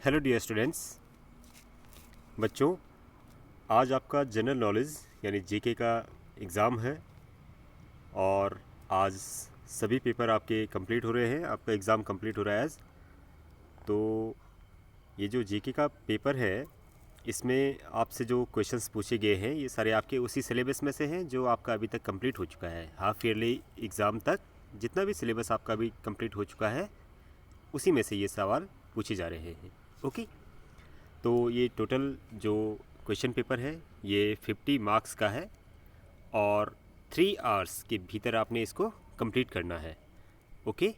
Hello dear students. बच्चों, आज आपका जनरल नॉलेज यानी जीके का एग्ज़ाम है और आज सभी पेपर आपके कंप्लीट हो रहे हैं। आपका एग्ज़ाम कंप्लीट हो रहा है आज। तो ये जो जीके का पेपर है, इसमें आपसे जो क्वेश्चंस पूछे गए हैं ये सारे आपके उसी सिलेबस में से हैं जो आपका अभी तक कंप्लीट हो चुका है। हाफ ईयरली एग्ज़ाम तक जितना भी सिलेबस आपका अभी कंप्लीट हो चुका है उसी में से ये सवाल पूछे जा रहे हैं। ओके, तो ये टोटल जो क्वेश्चन पेपर है ये 50 मार्क्स का है और 3 आवर्स के भीतर आपने इसको कंप्लीट करना है। ओके,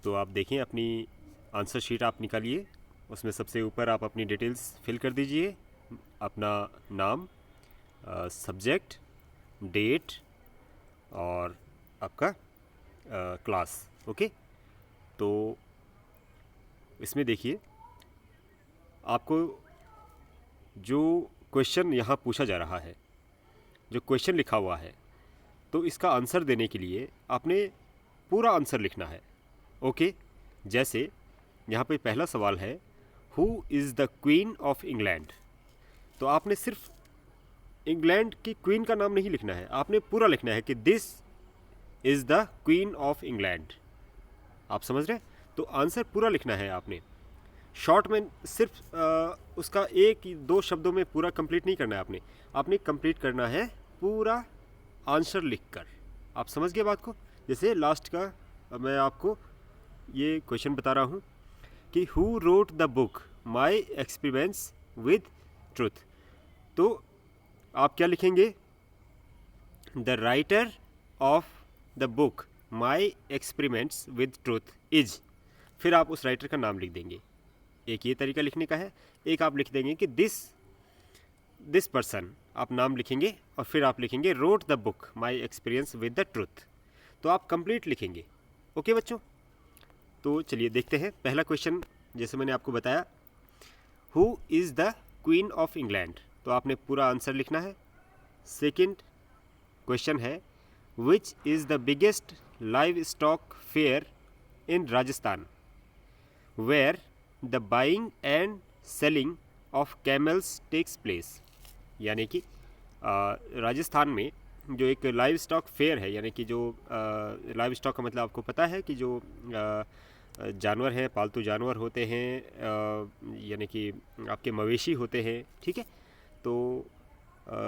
तो आप देखें, अपनी आंसर शीट आप निकालिए। उसमें सबसे ऊपर आप अपनी डिटेल्स फिल कर दीजिए, अपना नाम, सब्जेक्ट, डेट और आपका क्लास। ओके, तो इसमें देखिए, आपको जो क्वेश्चन यहाँ पूछा जा रहा है, जो क्वेश्चन लिखा हुआ है, तो इसका आंसर देने के लिए आपने पूरा आंसर लिखना है। ओके, जैसे यहाँ पे पहला सवाल है, who is the queen of England. तो आपने सिर्फ इंग्लैंड की क्वीन का नाम नहीं लिखना है, आपने पूरा लिखना है कि this is the queen of England. आप समझ रहे हैं? तो आंसर पूरा लिखना है आपने। शॉर्ट में सिर्फ उसका एक दो शब्दों में पूरा कंप्लीट नहीं करना है आपने। आपने कंप्लीट करना है पूरा आंसर लिखकर। आप समझ गए बात को? जैसे लास्ट का मैं आपको ये क्वेश्चन बता रहा हूँ कि who wrote the book my experience with truth. तो आप क्या लिखेंगे? The writer of the book my experiments with truth is. फिर आप उस राइटर का नाम लिख देंगे। एक ये तरीका लिखने का है। एक आप लिख देंगे कि दिस पर्सन, आप नाम लिखेंगे और फिर आप लिखेंगे wrote the book my experience with the truth. तो आप कंप्लीट लिखेंगे। ओके बच्चों, तो चलिए देखते हैं पहला क्वेश्चन। जैसे मैंने आपको बताया, who is the queen of England, तो आपने पूरा आंसर लिखना है। सेकंड क्वेश्चन है, which is the biggest livestock fair in Rajasthan where the buying and selling of camels takes place. यानी कि राजस्थान में जो एक लाइव स्टॉक फेयर है, यानी कि जो लाइव स्टॉक का मतलब आपको पता है कि जो जानवर हैं, पालतू जानवर होते हैं, यानी कि आपके मवेशी होते हैं, ठीक है। तो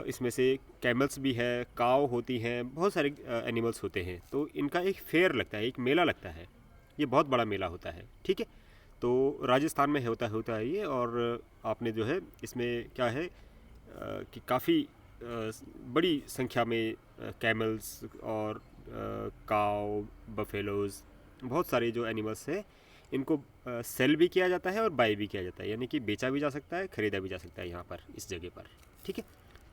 इसमें से कैमल्स भी है, काव होती हैं, बहुत सारे एनिमल्स होते हैं। तो इनका एक फेयर लगता है, एक मेला लगता है। ये बहुत बड़ा मेला होता है, ठीक है। तो राजस्थान में होता है ये। और आपने जो है इसमें क्या है कि काफ़ी बड़ी संख्या में कैमल्स और काव, बफेलोज़, बहुत सारे जो एनिमल्स हैं, इनको सेल भी किया जाता है और बाय भी किया जाता है। यानी कि बेचा भी जा सकता है, ख़रीदा भी जा सकता है यहाँ पर, इस जगह पर, ठीक है।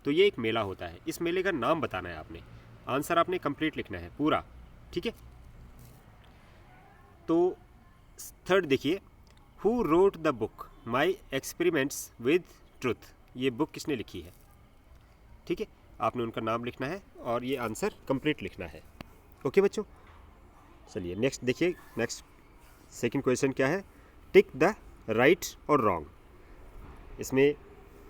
तो ये एक मेला होता है। इस मेले का नाम बताना है आपने। आंसर आपने कंप्लीट लिखना है पूरा, ठीक है। तो थर्ड देखिए, who wrote the book my experiments with truth. ये बुक किसने लिखी है, ठीक है। आपने उनका नाम लिखना है और ये आंसर कंप्लीट लिखना है। ओके बच्चों, चलिए नेक्स्ट देखिए। नेक्स्ट सेकंड क्वेश्चन क्या है, टिक द राइट और रॉन्ग। इसमें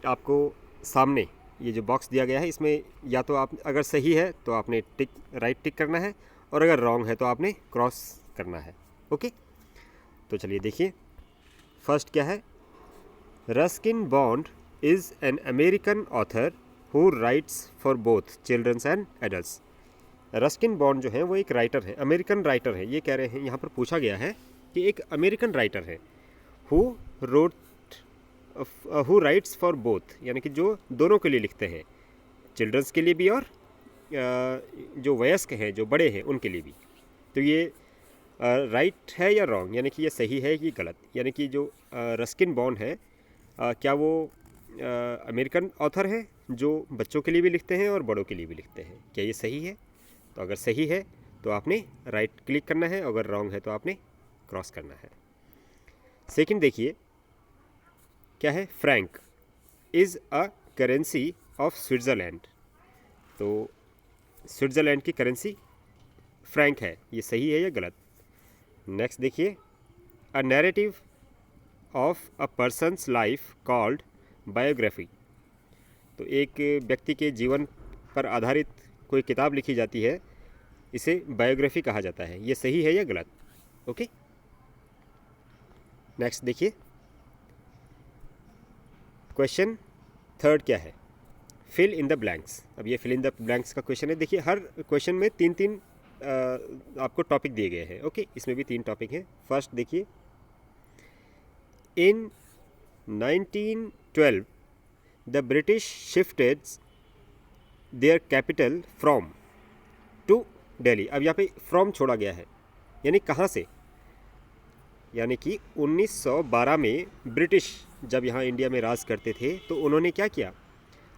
आपको सामने ये जो बॉक्स दिया गया है, इसमें या तो आप अगर सही है तो आपने राइट टिक करना है और अगर रॉन्ग है तो आपने क्रॉस करना है। ओके, तो चलिए देखिए। फर्स्ट क्या है, Ruskin bond is an American author who rights for both children's and adults. Ruskin bond जो है वो एक राइटर है, अमेरिकन राइटर है। ये कह रहे हैं, यहाँ पर पूछा गया है कि एक अमेरिकन राइटर है हु राइट्स फॉर बोथ, यानी कि जो दोनों के लिए लिखते हैं, चिल्ड्रंस के लिए भी और जो वयस्क हैं, जो बड़े हैं, उनके लिए भी। तो ये राइट है या रॉन्ग, यानी कि ये सही है कि गलत। यानी कि जो रस्किन बॉन्ड है, क्या वो अमेरिकन ऑथर है जो बच्चों के लिए भी लिखते हैं और बड़ों के लिए भी लिखते हैं? क्या ये सही है? तो अगर सही है तो आपने राइट क्लिक करना है, अगर रॉन्ग है तो आपने क्रॉस करना है। सेकंड देखिए क्या है, Frank is a currency of Switzerland. तो स्विट्ज़रलैंड की करेंसी फ्रैंक है, ये सही है या गलत? नेक्स्ट देखिए, a narrative of a person's life called biography. तो एक व्यक्ति के जीवन पर आधारित कोई किताब लिखी जाती है, इसे बायोग्राफी कहा जाता है। ये सही है या गलत? ओके, नेक्स्ट देखिए, क्वेश्चन थर्ड क्या है? Fill in the blanks. अब ये फिल इन द ब्लैंक्स का क्वेश्चन है। देखिए, हर क्वेश्चन में तीन तीन आपको टॉपिक दिए गए हैं। ओके, इसमें भी 3 टॉपिक हैं। फर्स्ट देखिए, in 1912 the British shifted their capital from to Delhi. अब यहाँ पे फ्रॉम छोड़ा गया है, यानी कहाँ से? यानी कि 1912 में ब्रिटिश जब यहाँ इंडिया में राज करते थे तो उन्होंने क्या किया,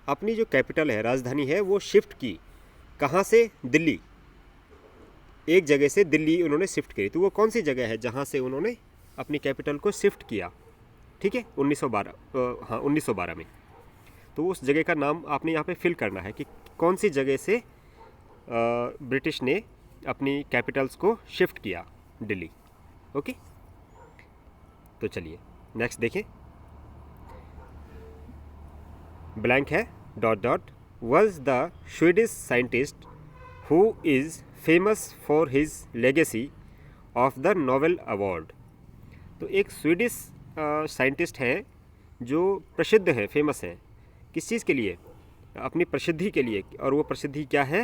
अपनी जो कैपिटल है, राजधानी है, वो शिफ्ट की। कहाँ से? दिल्ली। एक जगह से दिल्ली उन्होंने शिफ्ट करी। तो वो कौन सी जगह है जहाँ से उन्होंने अपनी कैपिटल को शिफ्ट किया? ठीक है, 1912 में। तो उस जगह का नाम आपने यहाँ पे फिल करना है कि कौन सी जगह से ब्रिटिश ने अपनी कैपिटल्स को शिफ्ट किया दिल्ली। ओके, तो चलिए नेक्स्ट देखें। ब्लैंक है, dot dot, was the Swedish scientist who is famous for his legacy of the Nobel award. तो एक स्वीडिश साइंटिस्ट हैं जो प्रसिद्ध हैं, फेमस हैं, किस चीज़ के लिए? अपनी प्रसिद्धि के लिए। और वो प्रसिद्धि क्या है?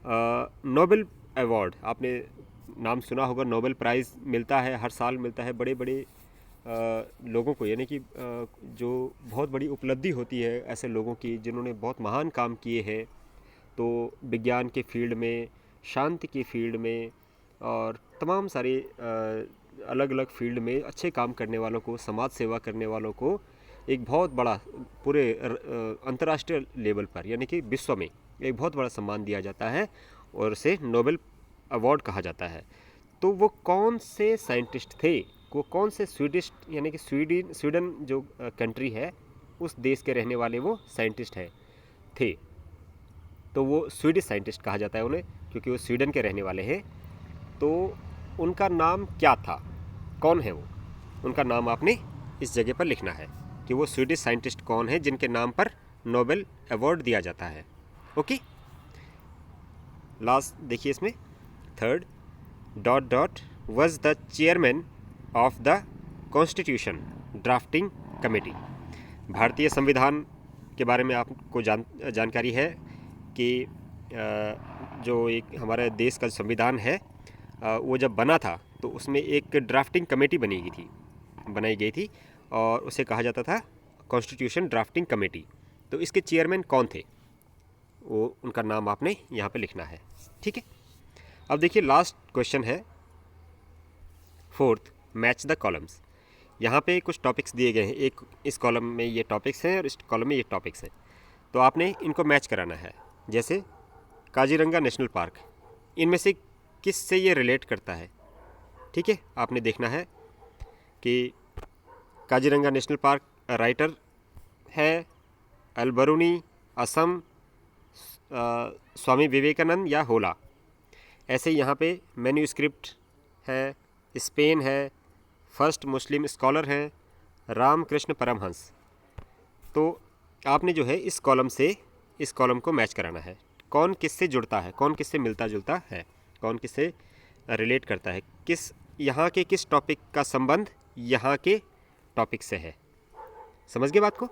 Nobel award. आपने नाम सुना होगा, नोबेल प्राइज़ मिलता है, हर साल मिलता है बड़े बड़े लोगों को, यानी कि जो बहुत बड़ी उपलब्धि होती है ऐसे लोगों की जिन्होंने बहुत महान काम किए हैं। तो विज्ञान के फील्ड में, शांति की फील्ड में और तमाम सारे अलग अलग फील्ड में अच्छे काम करने वालों को, समाज सेवा करने वालों को एक बहुत बड़ा पूरे अंतर्राष्ट्रीय लेवल पर, यानी कि विश्व में एक बहुत बड़ा सम्मान दिया जाता है और उसे नोबेल अवार्ड कहा जाता है। तो वो कौन से साइंटिस्ट थे? वो कौन से स्वीडिश, यानी कि स्वीडन जो कंट्री है, उस देश के रहने वाले वो साइंटिस्ट हैं थे। तो वो स्वीडिश साइंटिस्ट कहा जाता है उन्हें, क्योंकि वो स्वीडन के रहने वाले हैं। तो उनका नाम क्या था? कौन है वो? उनका नाम आपने इस जगह पर लिखना है कि वो स्वीडिश साइंटिस्ट कौन है जिनके नाम पर नोबेल अवार्ड दिया जाता है। ओके, लास्ट देखिए इसमें, third, dot dot, was the chairman of the constitution drafting committee. भारतीय संविधान के बारे में आपको जानकारी है कि जो एक हमारे देश का संविधान है, वो जब बना था तो उसमें एक ड्राफ्टिंग कमेटी बनाई गई थी और उसे कहा जाता था कॉन्स्टिट्यूशन ड्राफ्टिंग कमेटी। तो इसके चेयरमैन कौन थे? वो उनका नाम आपने यहाँ पे लिखना है। ठीक है, अब देखिए लास्ट क्वेश्चन है, फोर्थ, मैच द कॉलम्स। यहाँ पे कुछ टॉपिक्स दिए गए हैं, एक इस कॉलम में ये टॉपिक्स हैं और इस कॉलम में ये टॉपिक्स हैं। तो आपने इनको मैच कराना है। जैसे काजीरंगा नेशनल पार्क, इनमें से किस से ये रिलेट करता है? ठीक है, आपने देखना है कि काजीरंगा नेशनल पार्क राइटर है अलबरूनी, असम, स्वामी विवेकानंद या होला। ऐसे यहाँ पे मैन्यूस्क्रिप्ट है, स्पेन है, फर्स्ट मुस्लिम स्कॉलर हैं रामकृष्ण परमहंस। तो आपने जो है इस कॉलम से इस कॉलम को मैच कराना है। कौन किससे जुड़ता है, कौन किससे मिलता जुलता है, कौन किससे रिलेट करता है, किस यहाँ के किस टॉपिक का संबंध यहाँ के टॉपिक से है। समझ गए बात को?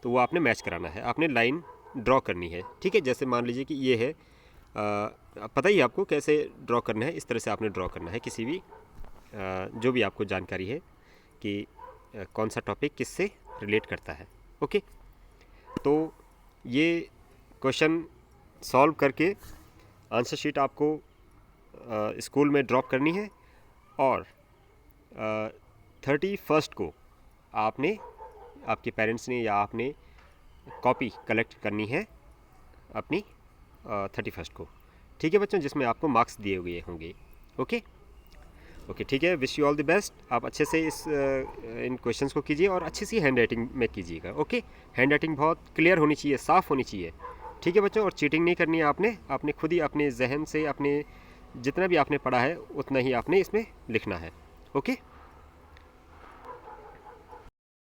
तो वो आपने मैच कराना है, आपने लाइन ड्रॉ करनी है। ठीक है, जैसे मान लीजिए कि ये है, पता ही आपको कैसे ड्रॉ करना है, इस तरह से आपने ड्रॉ करना है किसी भी जो भी आपको जानकारी है कि कौन सा टॉपिक किससे रिलेट करता है। ओके, तो ये क्वेश्चन सॉल्व करके आंसर शीट आपको स्कूल में ड्रॉप करनी है और 31 को आपने, आपके पेरेंट्स ने या आपने कॉपी कलेक्ट करनी है अपनी 31 को। ठीक है बच्चों, जिसमें आपको मार्क्स दिए हुए होंगे। ओके, ठीक है, wish you all the best. आप अच्छे से इन क्वेश्चंस को कीजिए और अच्छी सी हैंड राइटिंग में कीजिएगा। ओके, हैंड राइटिंग बहुत क्लियर होनी चाहिए, साफ़ होनी चाहिए। ठीक है बच्चों, और चीटिंग नहीं करनी है आपने खुद ही अपने जहन से, अपने जितना भी आपने पढ़ा है उतना ही आपने इसमें लिखना है। ओके।